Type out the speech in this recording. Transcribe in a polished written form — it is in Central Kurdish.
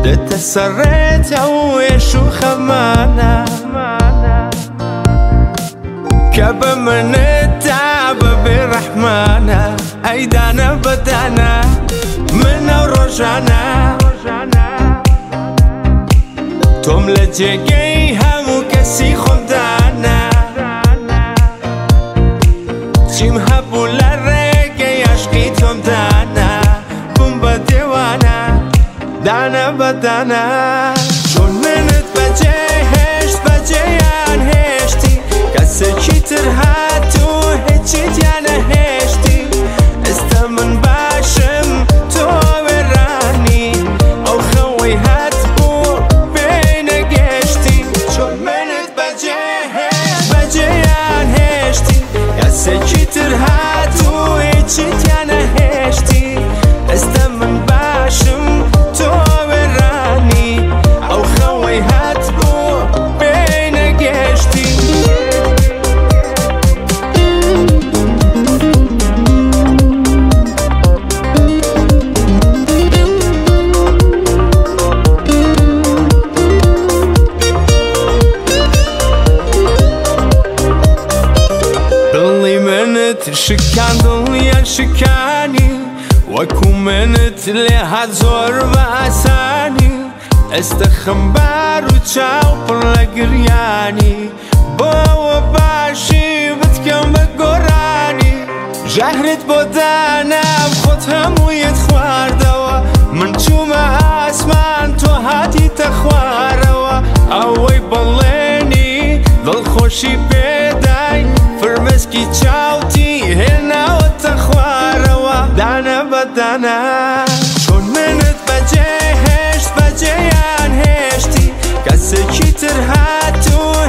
لتسريت ويش وخمانا كب من التعب برحمانا أيدانا بدانا من رجعنا توم لجيها مكسي خدانا جيمها بولا ريكي عشقي توم دانا بومبا ديوانا دانا بدانا شون منت بجيهشت بجيان هشتي كسي ترهاتو هيتشي ديانا هشتي استمن باشم تو وراني او خوي هاتبو بين قشتي شون منت بجيهشت بجيان هشتي كسي ترهاتو هيتشي ديانا هشتي استمن باشم تو وراني او خوي هاتبو بين قشتي ضلي منت شكان ضلي شكاني وكو منت لها زور باساني استخم بارو تشاو بلا قرياني بو باشي بتكم بقراني جهرت بودانا بخوتهم ويتخوار دوا من شوما اسمان تو هاتي تخواروا اوي بليني ظل خوشي بيداي فرمسكي تشاوتي هنا وتخواروا دانا بدانا شون منت بجيهشت بجيان هشتي كسي ترهاتو